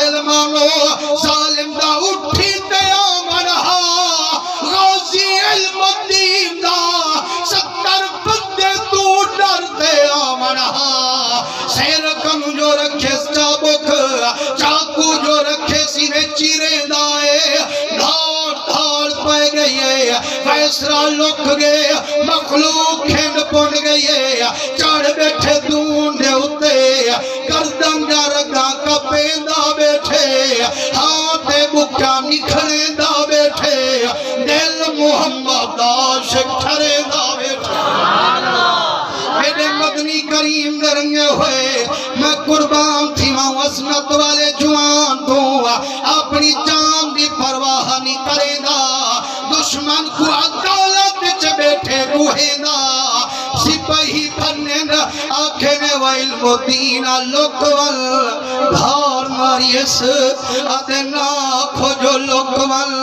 मुसलमानों जालिम दा उठी ते आमनहा गाजी इल्मुद्दीन दा 70 बंदे तू डर ते आमनहा शेर कम जो रखे चाबुक चाकू जो रखे सीने चीरे दाए धार धार पे गई है फैसला लुक गए मखलूक खिंड पुन गई है चढ़ बैठे दूंढे उते गर्दन जा रगा कपेंदा बैठे हाथ बुक्का निखरेंदा बैठे दिल मुहम्मद दा आशिक ठरेंदा बैठे मेरे मदनी करीम दे रंगे हुए मैं कुर्बान थी वसनत वाले जुआन तो अपनी जान की परवाह नहीं करेगा दुश्मन को अदालत च बैठे गुहेगा सिपाही फरने आखे ने वाइल मोदीन लोकवल धार मारियस अते ना आखो जो लोकवल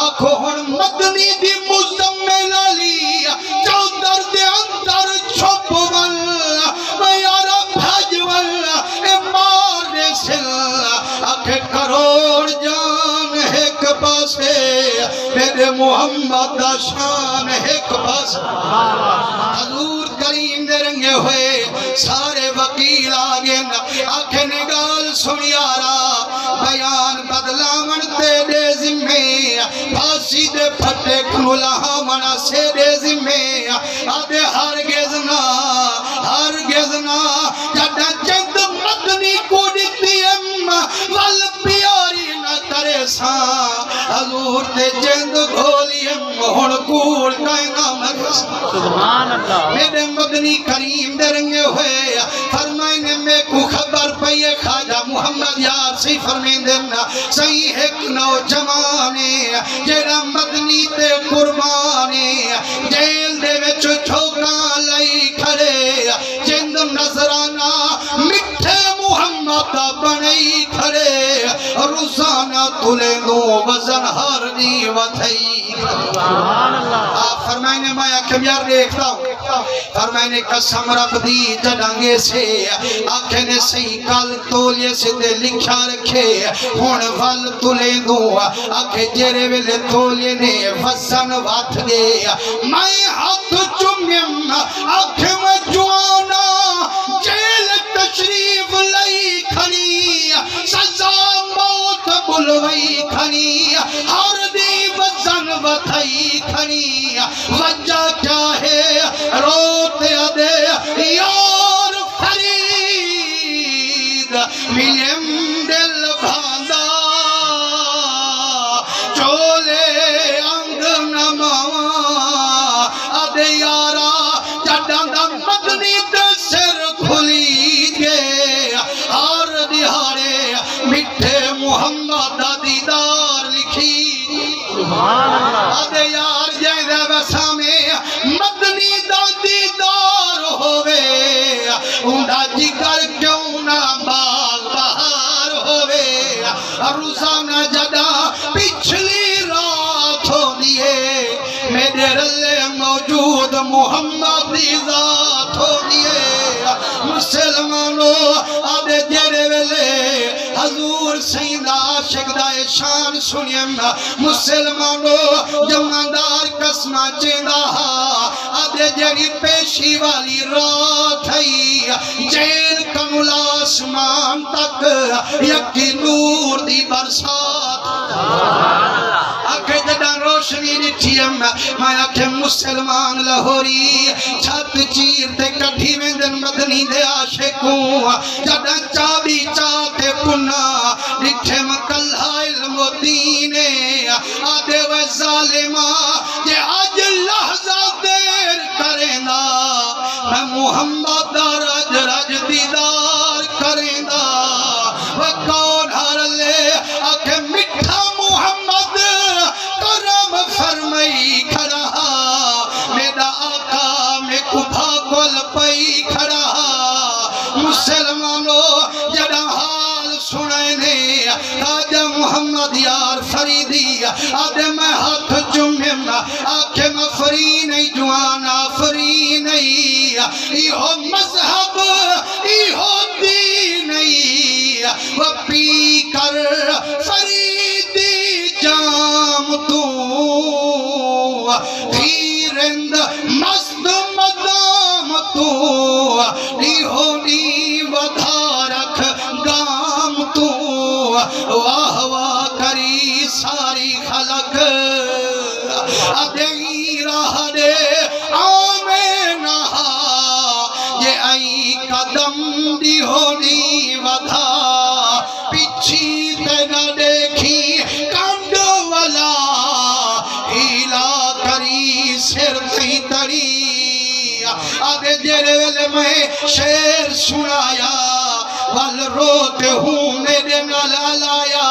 आखो हुन मदनी दी मुजम्मिल अली चौधर दे अंदर छुपवल यारा भजवल ए मार दे सिल आखे करोड़ जान एक पासे मेरे मोहम्मद दा शान एक पासे हजूर करीम दे रंगे हुए सारे वकील आ गए आखे ने गाल सुन यारा बयान बदलावन तेरे जिम्मे फांसी दे फटे खुलावन से दे जिम्मे आदे हर गेजना जड़ा चंद मदनी को दिती वल प्यारी न करे सा हजूर ते चंद घोली हुन कूड़ कहना सुभान अल्लाह मेरे मदनी करीम दे रंगे हुए फरमाइने में को खबर पई खाजा मुहम्मद यार सही फरमाइंदे ना सही एक नौजवान जेड़ा मदनी ते कुर्बान जेल दे विच ठोका लई खड़े जिंद नजराना मिठे मुहम्मद बनई खड़े रोजाना तुले दो वजन हर दी वथई सुभान अल्लाह आप फरमाइने मैं आखिर यार देखता हूं फरमाइने कसम रख दी जडांगे से आखे ने सही कल तोलिए से ते लिखा रखे हुन वल तुले दो आखे जेरे वेले तोलिए ने वजन वथ दे मैं हाथ चुम्यम आखे में जुआना जेल तशरीफ लई खनी सजा मौत बुलवई खनी हर दी वजन वथई खनी वजह क्या है रोते अदे यार फरीद मिलम दिल भांदा चोले अंग नमावा अदे यारा जड़ा दा मदनी ते सिर खुली गए हर दिहाड़े मिठे मुहम्मद दा दीदार लिखी सुभान अल्लाह अदे यार जैदा वसा में मदनी दा दीदार होवे उंदा जिगर क्यों ना बाग बहार होवे रोजाना जदा पिछली रात होंदी है मेरे रले मौजूद मुहम्मद दी जात होंदी है मुसलमानों आदे जेरे वेले हजूर सईदा आशिक दा शान सुनिए मुसलमानों जमादार कसमा चेंदा आदे जेरी पेशी वाली रात है जेल कनुल आसमान तक यकी नूर दी बरसात आखे जड़ा रोशनी निठी मैं आखे मुसलमान लाहौरी छत चीर ते कठी वेंदन मदनी दे आशिकों जड़ा चाबी चाते पुना निठे मकल्ला इल्मुद्दीन आदे व जालिमा जे आज लहजा देर करेंदा मैं मुहम्मद दा रज रज दीदार करेंदा व कौन हर ले आखे मिठा मुहम्मद करम फरमाई खड़ा मेरा आका में कुफा गोल पई खड़ा मुसलमानों जड़ा हाल सुने ने राजा मुहम्मद यार फरीदी आदे मैं हाथ चुमे आखे मैं फरी नहीं जुआना फरी नहीं इहो मजहब इहो दीन नहीं वो पी कर फरीदी जाम तू धीरंद मस्त मदाम तू होनी वधा रख गाम तू वाह वाह करी सारी खलक अदई राह दे आमे नहा ये आई कदम दी होनी वधा पिछी ते न देखी कंड वाला हीला करी सिर की तरी आगे जेल में शेर सुनाया वल रोते हूँ मेरे नाला लाया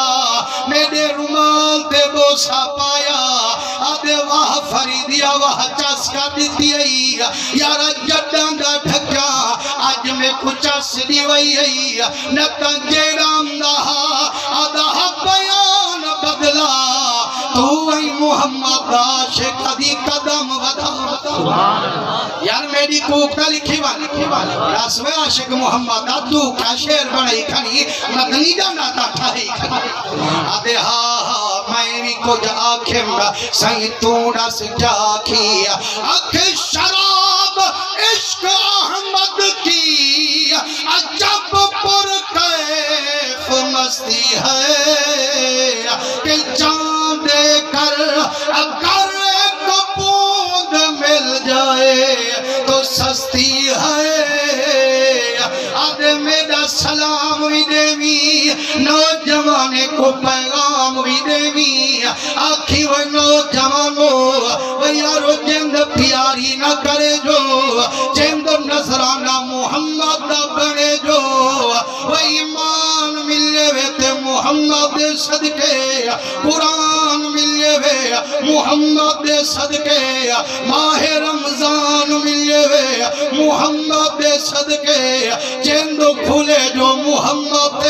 मेरे रुमाल पे बोसा पाया आदे वाह फरीदिया वाह चस्का दी यार जड्डा दा ढक्का आज में कुछ दी वही न जेराम दहा आदा बयान बदला तू वही मोहम्मद दाश कदी कदम वधा यार मेरी कोकता लिखी वाली रासवे आशिक मोहम्मद दादू का शेर बनाई खड़ी मदनी दा नाता ठाई आदे हा मैं भी कुछ आखिम सही तू रस जाखी अख शराब इश्क अहमद की अजब पर कैफ मस्ती है कि चांद कर अगर एक बूंद मिल जाए तो सस्ती है आदे मेरा सलाम भी देवी नौजवाने को पैगाम भी देवी आखी वो नौजवानो वो यारो जिंद प्यारी न करे जो जिंद नजराना मोहम्मद बने जो वो ईमान मिले वे ते मोहम्मद सदके कुरान मिले वे मोहम्मद सदके माह रमजान मिले वे मोहम्मद सदके जिंद खुले जो मोहम्मद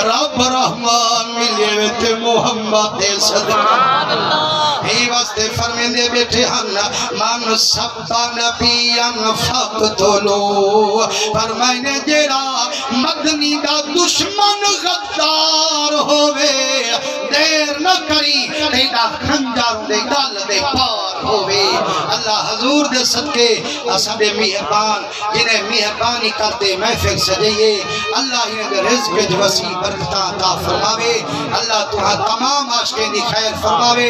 रब रहमान मिले वे ते मोहम्मद सदके ही वास्ते फरमांदे बैठे हन मन सबता नबियन फक़तुलू फरमाने जेड़ा मदनी दा दुश्मन गद्दार होवे देर न करी तेरा खंजर दे गल दे पार होवे अल्लाह हजूर दे सदके असादे मेहरबान जिन्हें मेहरबानी करते महफिल सजाइए अल्लाह इन्हें रिज़्क़ च वसी बरकत अता फरमावे अल्लाह तुहां तमाम आशिक़ीन दी खैर फरमावे।